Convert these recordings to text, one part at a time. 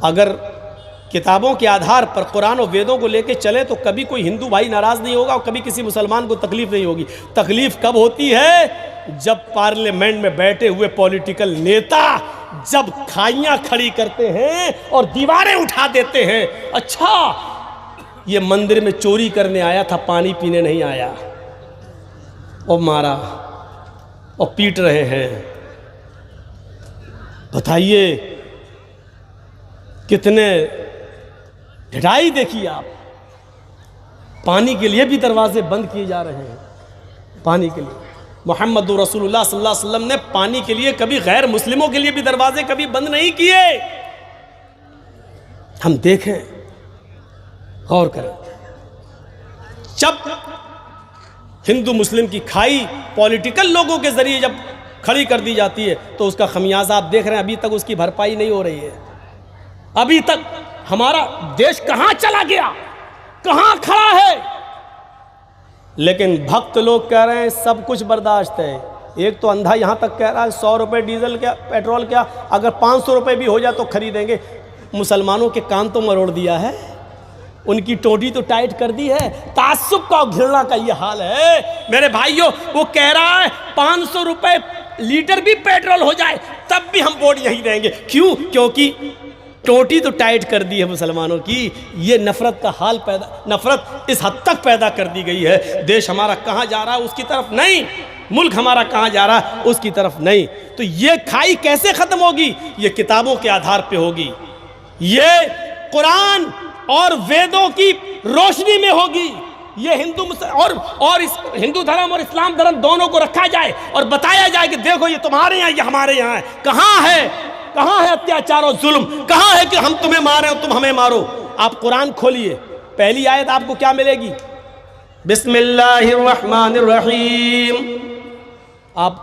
अगर किताबों के आधार पर कुरान और वेदों को लेके चले तो कभी कोई हिंदू भाई नाराज़ नहीं होगा और कभी किसी मुसलमान को तकलीफ़ नहीं होगी। तकलीफ़ कब होती है? जब पार्लियामेंट में बैठे हुए पॉलिटिकल नेता जब खाइयाँ खड़ी करते हैं और दीवारें उठा देते हैं। अच्छा, ये मंदिर में चोरी करने आया था, पानी पीने नहीं आया, और मारा और पीट रहे हैं। बताइए कितने ढिठाई देखिए आप। पानी के लिए भी दरवाजे बंद किए जा रहे हैं। पानी के लिए मोहम्मद रसूलुल्लाह सल्लल्लाहु अलैहि वसल्लम ने पानी के लिए कभी गैर मुस्लिमों के लिए भी दरवाजे कभी बंद नहीं किए। हम देखें, गौर करें। जब हिंदू मुस्लिम की खाई पॉलिटिकल लोगों के जरिए जब खड़ी कर दी जाती है तो उसका खमियाजा आप देख रहे हैं। अभी तक उसकी भरपाई नहीं हो रही है। अभी तक हमारा देश कहां चला गया, कहां खड़ा है। लेकिन भक्त लोग कह रहे हैं सब कुछ बर्दाश्त है। एक तो अंधा यहां तक कह रहा है 100 रुपये डीजल क्या, पेट्रोल क्या, अगर 500 रुपये भी हो जाए तो खरीदेंगे। मुसलमानों के कान तो मरोड़ दिया है, उनकी टोटी तो टाइट कर दी है। तासुब का और घृणा का ये हाल है मेरे भाइयों। वो कह रहा है 500 रुपये लीटर भी पेट्रोल हो जाए तब भी हम वोट यही देंगे। क्यों? क्योंकि टोटी तो टाइट कर दी है मुसलमानों की। ये नफरत का हाल पैदा, नफरत इस हद तक पैदा कर दी गई है। देश हमारा कहाँ जा रहा है उसकी तरफ नहीं, मुल्क हमारा कहाँ जा रहा है उसकी तरफ नहीं। तो ये खाई कैसे ख़त्म होगी? ये किताबों के आधार पे होगी, ये कुरान और वेदों की रोशनी में होगी। ये हिंदू और इस हिंदू धर्म और इस्लाम धर्म दोनों को रखा जाए और बताया जाए कि देखो ये तुम्हारे यहाँ, ये हमारे यहाँ है। कहाँ है, कहाँ है अत्याचार और जुल्म? कहाँ है कि हम तुम्हें मारे और तुम हमें मारो? आप कुरान खोलिए, पहली आयत आपको क्या मिलेगी? बिस्मिल्लाहिर्रहमानिर्रहीम। आप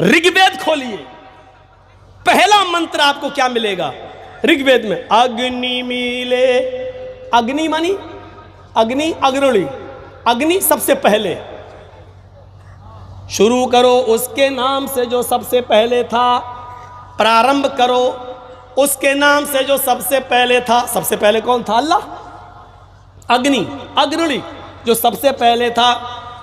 ऋग्वेद खोलिए, पहला मंत्र आपको क्या मिलेगा ऋग्वेद में? अग्नि मिले। अग्नि मानी अग्नि, अग्रणी, अग्नि सबसे पहले। शुरू करो उसके नाम से जो सबसे पहले था, प्रारंभ करो उसके नाम से जो सबसे पहले था। सबसे पहले कौन था? अल्लाह। अग्नि, अग्रणी, जो सबसे पहले था।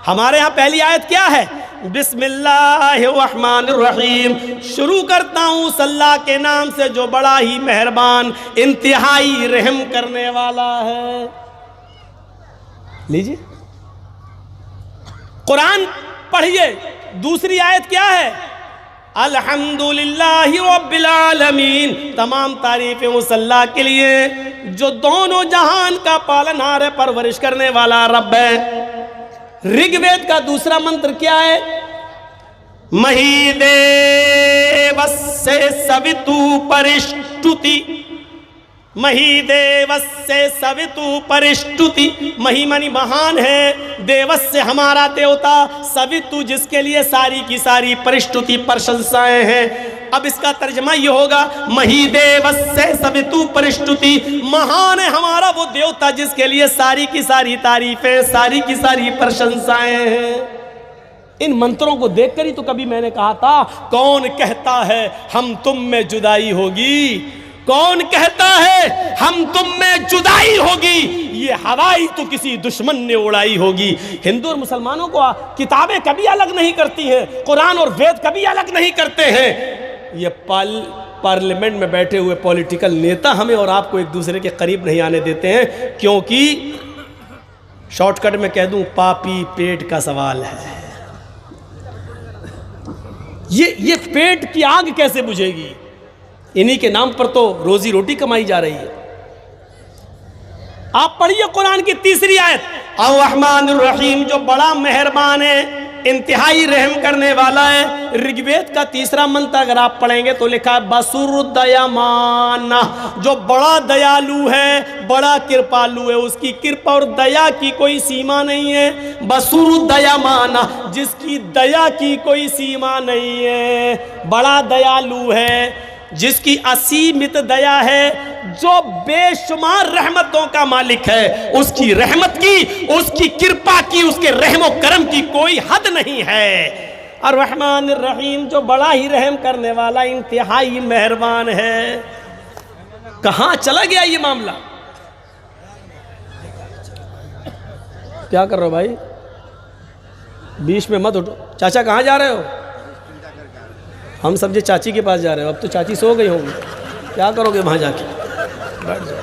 हमारे यहाँ पहली आयत क्या है? बिस्मिल्लाहिर्रहमानिर्रहीम। शुरू करता हूँ उस अल्लाह के नाम से जो बड़ा ही मेहरबान, इंतहाई रहम करने वाला है। लीजिए कुरान पढ़िए। दूसरी आयत क्या है? अल्हम्दुलिल्लाहि रब्बिल आलमीन। तमाम तारीफें उस अल्लाह के लिए जो दोनों जहान का पालनहार है, परवरिश करने वाला रब है। ऋग्वेद का दूसरा मंत्र क्या है? महीदेवस्य सवितु परिष्टुति। महीदेवस्य सवितु परिष्टुति। मही मानी महान है, देवस्य हमारा देवता, सवितु जिसके लिए सारी की सारी परिष्टुति प्रशंसाएं हैं। अब इसका तर्जमा ये होगा महीदेवस्य सवितु परिष्टुति। महान है हमारा वो देवता जिसके लिए सारी की सारी तारीफें, सारी की सारी प्रशंसाएं हैं। इन मंत्रों को देखकर ही तो कभी मैंने कहा था, कौन कहता है हम तुम में जुदाई होगी? कौन कहता है हम तुम में जुदाई होगी? ये हवाई तो किसी दुश्मन ने उड़ाई होगी। हिंदू और मुसलमानों को किताबें कभी अलग नहीं करती हैं, कुरान और वेद कभी अलग नहीं करते हैं। ये पार्लियामेंट में बैठे हुए पॉलिटिकल नेता हमें और आपको एक दूसरे के करीब नहीं आने देते हैं, क्योंकि शॉर्टकट में कह दूं, पापी पेट का सवाल है। ये पेट की आग कैसे बुझेगी? इन्हीं के नाम पर तो रोजी रोटी कमाई जा रही है। आप पढ़िए कुरान की तीसरी आयत, अर्रहमानिर्रहीम, जो बड़ा मेहरबान है, इंतहाई रहम करने वाला है। ऋग्वेद का तीसरा मंत्र अगर आप पढ़ेंगे तो लिखा है बसुरदयामान, जो बड़ा दयालु है, बड़ा कृपालु है। उसकी कृपा और दया की कोई सीमा नहीं है। बसुरदयामान, जिसकी दया की कोई सीमा नहीं है, बड़ा दयालु है, जिसकी असीमित दया है, जो बेशुमार रहमतों का मालिक है। उसकी रहमत की, उसकी कृपा की, उसके रहमो करम की कोई हद नहीं है। अर्रहमानिर्रहीम, जो बड़ा ही रहम करने वाला, इंतहाई मेहरबान है। कहां चला गया ये मामला? क्या कर रहे हो भाई? बीच में मत उठो। चाचा कहाँ जा रहे हो? हम समझे चाची के पास जा रहे हो। अब तो चाची सो गई होंगी, क्या करोगे वहाँ जाके? बैठ जाओ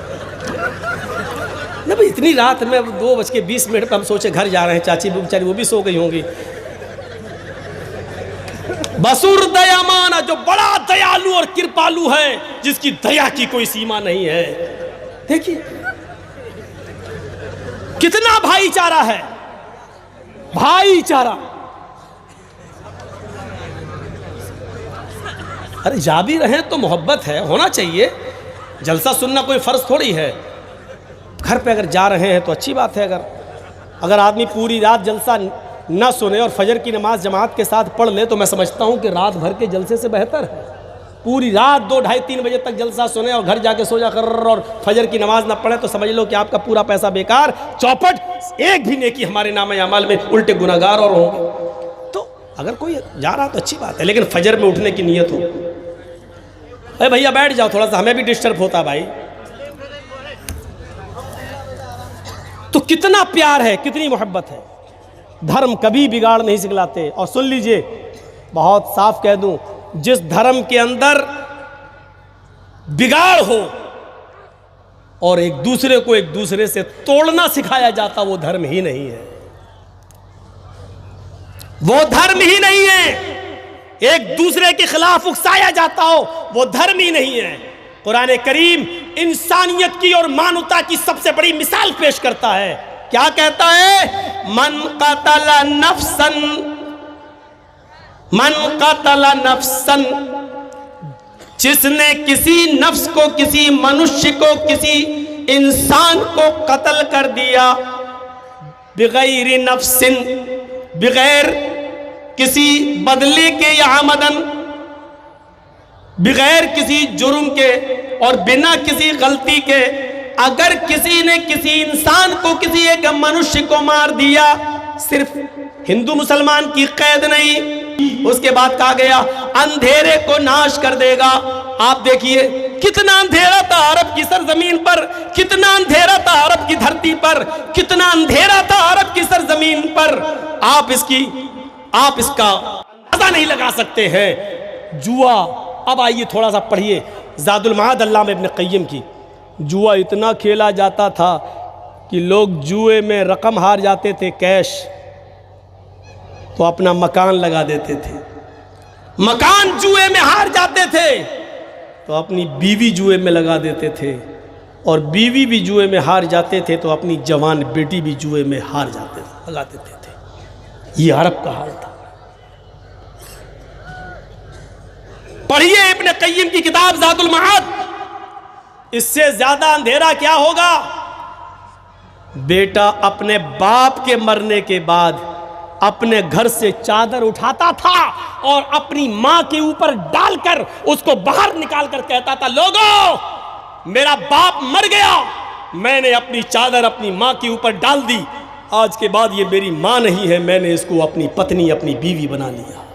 ना भाई, इतनी रात में 2:20 पर हम सोचे घर जा रहे हैं, चाची बेचारी वो भी सो गई होंगी। बसुर दयामाना, जो बड़ा दयालु और कृपालु है, जिसकी दया की कोई सीमा नहीं है। देखिए कितना भाईचारा है, भाईचारा। अरे जा भी रहे तो मोहब्बत है, होना चाहिए। जलसा सुनना कोई फ़र्ज थोड़ी है। घर पे अगर जा रहे हैं तो अच्छी बात है। अगर आदमी पूरी रात जलसा ना सुने और फजर की नमाज जमात के साथ पढ़ ले तो मैं समझता हूँ कि रात भर के जलसे से बेहतर है। पूरी रात 2, 2:30, 3 बजे तक जलसा सुने और घर जाके सो जा कर और फजर की नमाज ना पढ़े तो समझ लो कि आपका पूरा पैसा बेकार, चौपट। एक भी नेकी हमारे नाम अमाल में उल्टे गुनाहगार और होंगे। तो अगर कोई जा रहा तो अच्छी बात है, लेकिन फजर में उठने की नीयत हो। अरे भैया बैठ जाओ, थोड़ा सा हमें भी डिस्टर्ब होता भाई। तो कितना प्यार है, कितनी मोहब्बत है। धर्म कभी बिगाड़ नहीं सिखलाते। और सुन लीजिए, बहुत साफ कह दूं, जिस धर्म के अंदर बिगाड़ हो और एक दूसरे को एक दूसरे से तोड़ना सिखाया जाता, वो धर्म ही नहीं है। वो धर्म ही नहीं है। एक दूसरे के खिलाफ उकसाया जाता हो, वो धर्म ही नहीं है। कुरान करीम इंसानियत की और मानवता की सबसे बड़ी मिसाल पेश करता है। क्या कहता है? मन कतला नफ्सन, जिसने किसी नफ्स को, किसी मनुष्य को, किसी इंसान को कत्ल कर दिया, बिगैर नफ्सिन, बिगैर किसी बदले के या आमदन, बिगैर किसी जुर्म के और बिना किसी गलती के, अगर किसी ने किसी इंसान को, किसी एक मनुष्य को मार दिया, सिर्फ हिंदू मुसलमान की कैद नहीं, उसके बाद कहा गया अंधेरे को नाश कर देगा। आप देखिए कितना अंधेरा था अरब की सरजमीन पर, कितना अंधेरा था अरब की धरती पर, कितना अंधेरा था अरब की सरजमीन पर। आप इसका अंदाजा नहीं लगा सकते हैं। जुआ, अब आइए थोड़ा सा पढ़िए ज़ादुल मआद अल्लामा इब्न क़य्यिम की। जुआ इतना खेला जाता था कि लोग जुए में रकम हार जाते थे, कैश, तो अपना मकान लगा देते थे। मकान जुए में हार जाते थे तो अपनी बीवी जुए में लगा देते थे, और बीवी भी जुए में हार जाते थे तो अपनी जवान बेटी भी जुए में हार लगा देते थे। ये अरब का हाल था। पढ़िए इब्न क़य्यिम की किताब ज़ादुल मआद। इससे ज्यादा अंधेरा क्या होगा? बेटा अपने बाप के मरने के बाद अपने घर से चादर उठाता था और अपनी मां के ऊपर डालकर उसको बाहर निकालकर कहता था, लोगों मेरा बाप मर गया, मैंने अपनी चादर अपनी मां के ऊपर डाल दी, आज के बाद ये मेरी मां नहीं है, मैंने इसको अपनी पत्नी, अपनी बीवी बना लिया।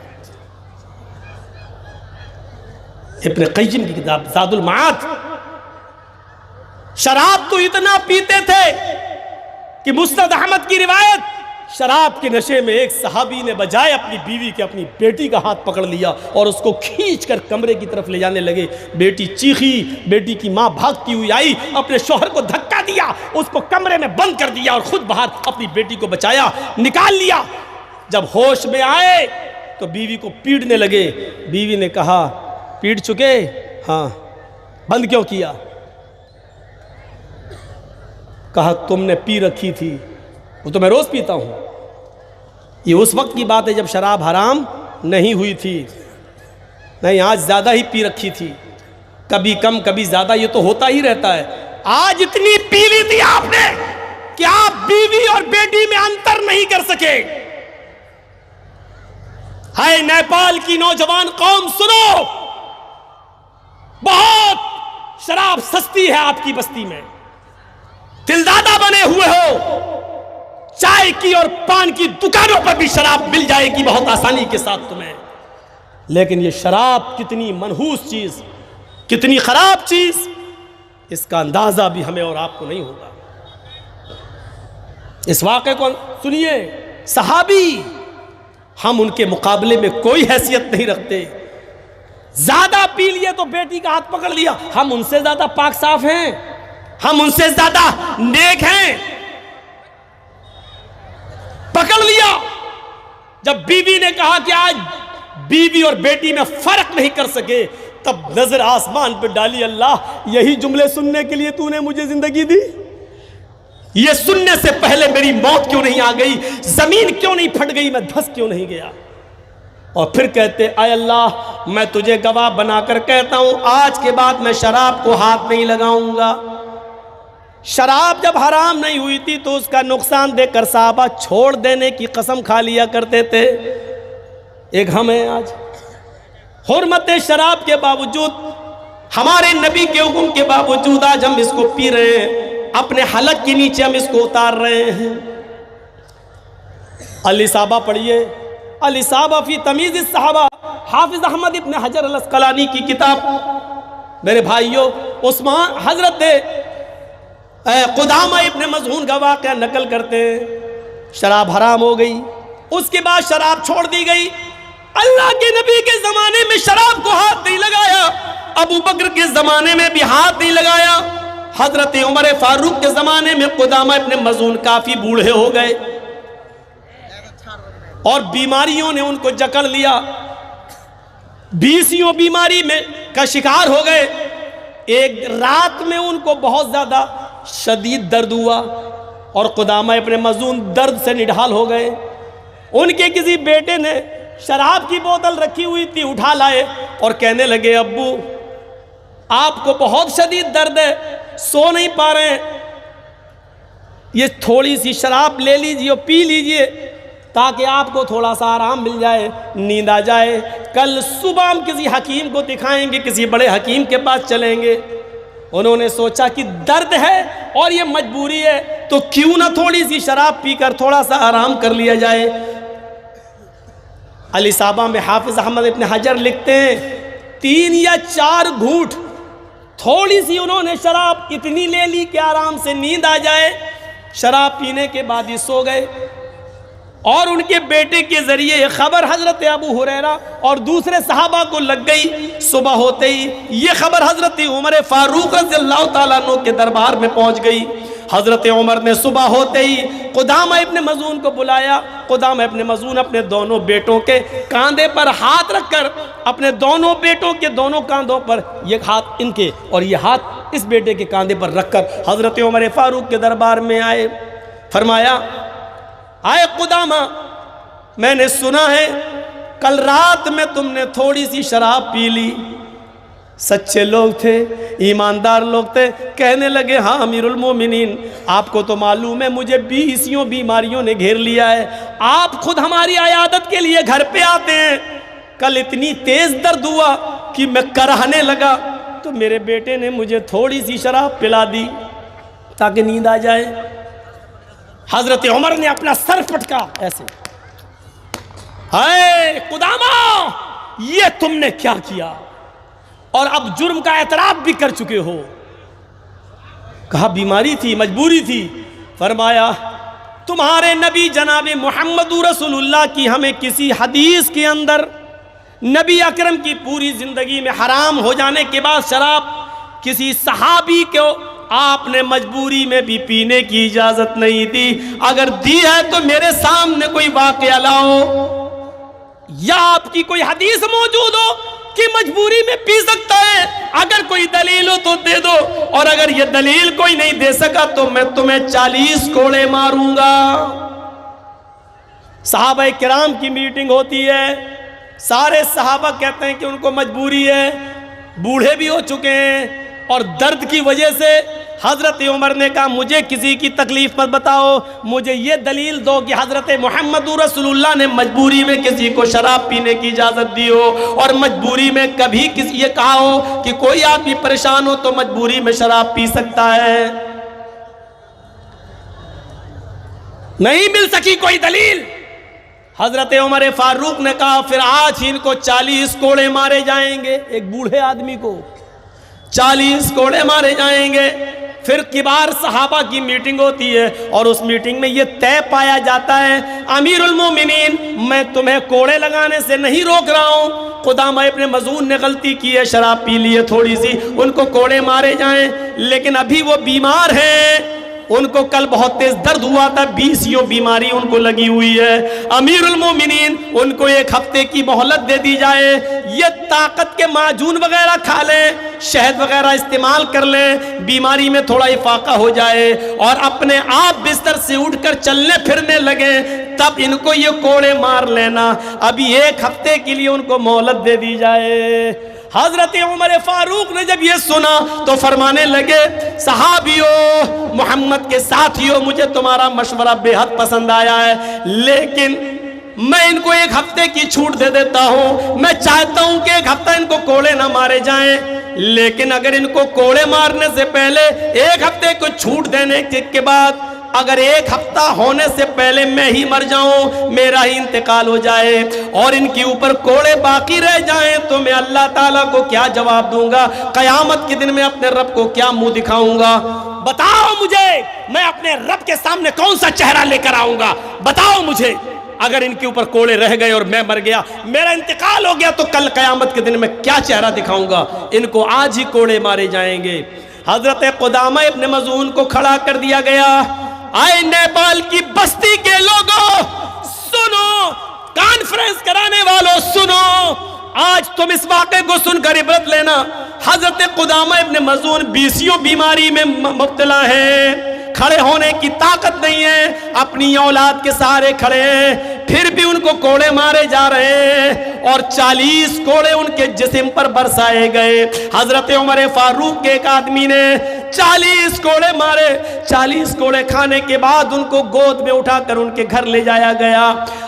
इब्न क़य्यिम की किताब ज़ादुल मआद। शराब तो इतना पीते थे कि मुस्नद अहमद की रिवायत, शराब के नशे में एक सहाबी ने बजाय अपनी बीवी के अपनी बेटी का हाथ पकड़ लिया और उसको खींचकर कमरे की तरफ ले जाने लगे। बेटी चीखी, बेटी की मां भागती हुई आई, अपने शौहर को धक्का दिया, उसको कमरे में बंद कर दिया और खुद बाहर अपनी बेटी को बचाया, निकाल लिया। जब होश में आए तो बीवी को पीटने लगे। बीवी ने कहा, पीट चुके? हाँ। बंद क्यों किया? कहा तुमने पी रखी थी। वो तो मैं रोज पीता हूं। ये उस वक्त की बात है जब शराब हराम नहीं हुई थी। नहीं, आज ज्यादा ही पी रखी थी, कभी कम कभी ज्यादा, ये तो होता ही रहता है। आज इतनी पी ली थी आपने कि आप बीवी और बेटी में अंतर नहीं कर सके। हाय नेपाल की नौजवान कौम, सुनो, बहुत शराब सस्ती है आपकी बस्ती में, दिलदादा बने हुए हो, चाय की और पान की दुकानों पर भी शराब मिल जाएगी बहुत आसानी के साथ तुम्हें। लेकिन ये शराब कितनी मनहूस चीज, कितनी खराब चीज, इसका अंदाज़ा भी हमें और आपको नहीं होगा। इस वाक़े को सुनिए, सहाबी हम उनके मुकाबले में कोई हैसियत नहीं रखते। ज़्यादा पी लिए तो बेटी का हाथ पकड़ लिया, हम उनसे ज़्यादा पाक साफ हैं, हम उनसे ज़्यादा नेक हैं, पकड़ लिया। जब बीवी ने कहा कि आज बीवी और बेटी में फ़र्क नहीं कर सके, तब नजर आसमान पर डाली, अल्लाह यही जुमले सुनने के लिए तूने मुझे जिंदगी दी? ये सुनने से पहले मेरी मौत क्यों नहीं आ गई? जमीन क्यों नहीं फट गई? मैं धंस क्यों नहीं गया? और फिर कहते, आय अल्लाह मैं तुझे गवाह बनाकर कहता हूं, आज के बाद मैं शराब को हाथ नहीं लगाऊंगा। शराब जब हराम नहीं हुई थी तो उसका नुकसान देकर साहबा छोड़ देने की कसम खा लिया करते थे। एक हम हैं आज, हुर्मत शराब के बावजूद, हमारे नबी के हुक्म के बावजूद आज हम इसको पी रहे हैं, अपने हलक के नीचे हम इसको उतार रहे हैं। अली साहबा पढ़िए, अली साहबा फी तमीज़ सहाबा, हाफिज अहमद इब्न हजर अल अस्कलानी की किताब। मेरे भाइयों, उस्मान हजरत कुदामा इब्न मज़ऊन का वाक़या नकल करते हैं। शराब हराम हो गई, उसके बाद शराब छोड़ दी गई। अल्लाह के नबी के ज़माने में शराब को हाथ नहीं लगाया, अबू बकर के ज़माने में भी हाथ नहीं लगाया, हजरत उमर फारूक के ज़माने में कुदामा इब्न मज़ऊन काफ़ी बूढ़े हो गए और बीमारियों ने उनको जकड़ लिया, बीसियों बीमारी में का शिकार हो गए। एक रात में उनको बहुत ज़्यादा शदीद दर्द हुआ और कुदामा इब्न मज़ऊन दर्द से निढाल हो गए। उनके किसी बेटे ने शराब की बोतल रखी हुई थी, उठा लाए और कहने लगे, अब्बू आपको बहुत शदीद दर्द है, सो नहीं पा रहे हैं, ये थोड़ी सी शराब ले लीजिए और पी लीजिए ताकि आपको थोड़ा सा आराम मिल जाए, नींद आ जाए। कल सुबह हम किसी हकीम को दिखाएंगे, किसी बड़े हकीम के पास चलेंगे। उन्होंने सोचा कि दर्द है और ये मजबूरी है, तो क्यों ना थोड़ी सी शराब पीकर थोड़ा सा आराम कर लिया जाए। अली साहबा में हाफिज अहमद इब्न हजर लिखते हैं, 3 या 4 घूंट थोड़ी सी उन्होंने शराब इतनी ले ली कि आराम से नींद आ जाए। शराब पीने के बाद ही सो गए और उनके बेटे के जरिए ये खबर हजरत अबू हुरैरा और दूसरे सहाबा को लग गई। सुबह होते ही ये खबर हजरत उमर फारूक रज़ियल्लाहु ताला अन्हु के दरबार में पहुंच गई। हजरत उमर ने सुबह होते ही कुदामा इब्न मज़ऊन को बुलाया। कुदामा इब्न मज़ऊन अपने दोनों बेटों के कांधे पर हाथ रखकर, अपने दोनों बेटों के दोनों कांधों पर, ये हाथ इनके और ये हाथ इस बेटे के कांधे पर रखकर हजरत उमर फारूक के दरबार में आए। फरमाया, आए कुदामा, मैंने सुना है कल रात में तुमने थोड़ी सी शराब पी ली। सच्चे लोग थे, ईमानदार लोग थे। कहने लगे, हाँ अमीरुल मोमिनीन, आपको तो मालूम है मुझे 20 बीमारियों ने घेर लिया है, आप खुद हमारी आयादत के लिए घर पे आते हैं। कल इतनी तेज दर्द हुआ कि मैं कराहने लगा, तो मेरे बेटे ने मुझे थोड़ी सी शराब पिला दी ताकि नींद आ जाए। हजरत उमर ने अपना सर पटका ऐसे, हाय कुदामा, ये तुमने क्या किया और अब जुर्म का एतराफ भी कर चुके हो। कहा बीमारी थी, मजबूरी थी। फरमाया, तुम्हारे नबी जनाब मोहम्मद रसूलुल्लाह की हमें किसी हदीस के अंदर नबी अकरम की पूरी जिंदगी में हराम हो जाने के बाद शराब किसी सहाबी को आपने मजबूरी में भी पीने की इजाजत नहीं दी। अगर दी है तो मेरे सामने कोई वाक़या लाओ या आपकी कोई हदीस मौजूद हो कि मजबूरी में पी सकता है। अगर कोई दलील हो तो दे दो, और अगर ये दलील कोई नहीं दे सका तो मैं तुम्हें 40 कोड़े मारूंगा। सहाबा किराम की मीटिंग होती है, सारे सहाबा कहते हैं कि उनको मजबूरी है, बूढ़े भी हो चुके हैं और दर्द की वजह से हज़रत उमर ने कहा, मुझे किसी की तकलीफ़ मत बताओ, मुझे ये दलील दो कि हज़रत मोहम्मद रसूलुल्लाह ने मजबूरी में किसी को शराब पीने की इजाज़त दी हो, और मजबूरी में कभी किसी ये कहा हो कि कोई आदमी परेशान हो तो मजबूरी में शराब पी सकता है। नहीं मिल सकी कोई दलील। हज़रत उमर फारूक ने कहा, फिर आज ही इनको 40 कोड़े मारे जाएंगे। एक बूढ़े आदमी को 40 कोड़े मारे जाएंगे। फिर किबार सहाबा की मीटिंग होती है और उस मीटिंग में ये तय पाया जाता है, अमीरुल मोमिनीन, मैं तुम्हें कोड़े लगाने से नहीं रोक रहा हूँ। खुदामा इब्ने मज़ून ने गलती की है, शराब पी ली है थोड़ी सी, उनको कोड़े मारे जाएं, लेकिन अभी वो बीमार हैं, उनको कल बहुत तेज दर्द हुआ था, 20 बीमारी उनको लगी हुई है। अमीरुल मोमिनीन, उनको 1 हफ्ते की मोहलत दे दी जाए, ये ताकत के माजून वगैरह खा लें, शहद वगैरह इस्तेमाल कर लें, बीमारी में थोड़ा इफाका हो जाए और अपने आप बिस्तर से उठकर चलने फिरने लगे, तब इनको ये कोड़े मार लेना। अभी 1 हफ्ते के लिए उनको मोहलत दे दी जाए। हजरत उमर फारूक ने जब ये सुना तो फरमाने लगे, सहाबियों, मोहम्मद के साथियों, मुझे तुम्हारा मशवरा बेहद पसंद आया है, लेकिन मैं इनको 1 हफ्ते की छूट दे देता हूं। मैं चाहता हूं कि 1 हफ्ता इनको कोड़े ना मारे जाएं, लेकिन अगर इनको कोड़े मारने से पहले 1 हफ्ते को छूट देने के बाद अगर 1 हफ्ता होने से पहले मैं ही मर जाऊं, मेरा ही इंतकाल हो जाए और इनके ऊपर कोड़े बाकी रह जाएं, तो मैं अल्लाह ताला को क्या जवाब दूंगा? कयामत के दिन में अपने रब को क्या मुंह दिखाऊंगा? बताओ मुझे, मैं अपने रब के सामने कौन सा चेहरा लेकर आऊंगा? बताओ मुझे। अगर इनके ऊपर कोड़े रह गए और मैं मर गया, मेरा इंतकाल हो गया, तो कल कयामत के दिन में क्या चेहरा दिखाऊंगा? इनको आज ही कोड़े मारे जाएंगे। हजरत खुदामा इब्ने मज़ून को खड़ा कर दिया गया। आए नेपाल की बस्ती के लोगों सुनो, कॉन्फ्रेंस कराने वालों सुनो, आज तुम इस वाक़े को सुनकर इबरत लेना। हजरत खुदामा इब्ने मज़ून 20 बीमारी में मुब्तला है, खड़े होने की ताकत नहीं है, अपनी औलाद के सहारे खड़े हैं, फिर भी उनको कोड़े मारे जा रहे हैं और 40 कोड़े उनके जिस्म पर बरसाए गए। हजरत उमर फारूक के एक आदमी ने 40 कोड़े मारे। 40 कोड़े खाने के बाद उनको गोद में उठाकर उनके घर ले जाया गया।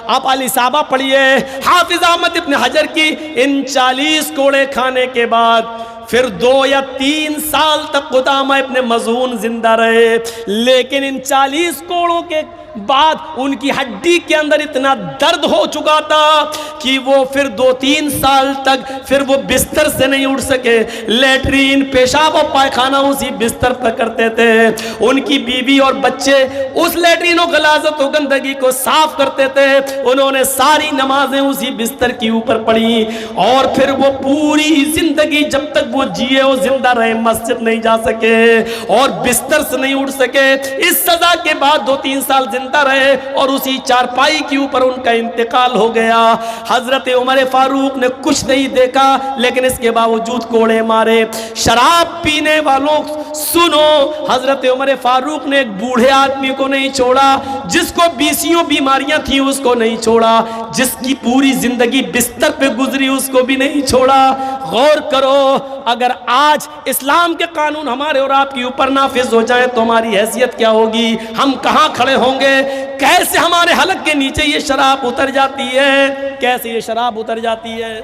आप अली साहबा पढ़िए हाफिज अहमद इब्न हजर की, इन 40 कोड़े खाने के बाद फिर 2 या 3 साल तक खुदामा इब्ने मज़ून जिंदा रहे, लेकिन इन 40 कोड़ों के बाद उनकी हड्डी के अंदर इतना दर्द हो चुका था कि वो फिर 2-3 साल तक फिर वो बिस्तर से नहीं उठ सके। लेटरीन, पेशाब और पायखाना उसी बिस्तर पर करते थे। उनकी बीवी और बच्चे उस लेटरीन और गलाजत और गंदगी को साफ करते थे। उन्होंने सारी नमाजें उसी बिस्तर के ऊपर पढ़ी और फिर वो पूरी जिंदगी जब तक वो जिए वो जिंदा रहे, मस्जिद नहीं जा सके और बिस्तर से नहीं उठ सके। इस सजा के बाद 2-3 साल जिंदा रहे और उसी चारपाई के ऊपर उनका इंतकाल हो गया। हजरत उमर फारूक ने कुछ नहीं देखा, लेकिन इसके बावजूद कोड़े मारे। शराब पीने वालों सुनो, हजरत उमर फारूक ने एक बूढ़े आदमी को नहीं छोड़ा, जिसको 20 बीमारियां थी उसको नहीं छोड़ा, जिसकी पूरी जिंदगी बिस्तर पे गुजरी उसको भी नहीं छोड़ा। गौर करो, अगर आज इस्लाम के कानून हमारे और आपके ऊपर नाफिज हो जाए तो हमारी हैसियत क्या होगी? हम कहाँ खड़े होंगे? कैसे हमारे हलक के नीचे ये शराब उतर जाती है? कैसे ये शराब उतर जाती है?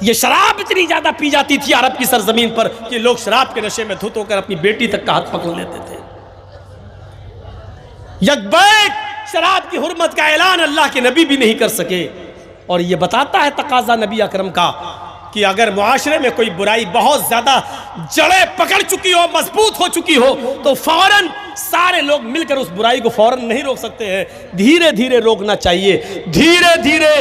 ये शराब इतनी ज्यादा पी जाती थी अरब की सरजमीन पर कि लोग शराब के नशे में धुत होकर अपनी बेटी तक का हाथ पकड़ लेते थे। यकबैक शराब की हुर्मत का ऐलान अल्लाह के नबी भी नहीं कर सके। और ये बताता है तकाजा नबी अकरम का कि अगर मुआशरे में कोई बुराई बहुत ज्यादा जड़ें पकड़ चुकी हो, मजबूत हो चुकी हो, तो फौरन सारे लोग मिलकर उस बुराई को फौरन नहीं रोक सकते हैं, धीरे धीरे रोकना चाहिए। धीरे धीरे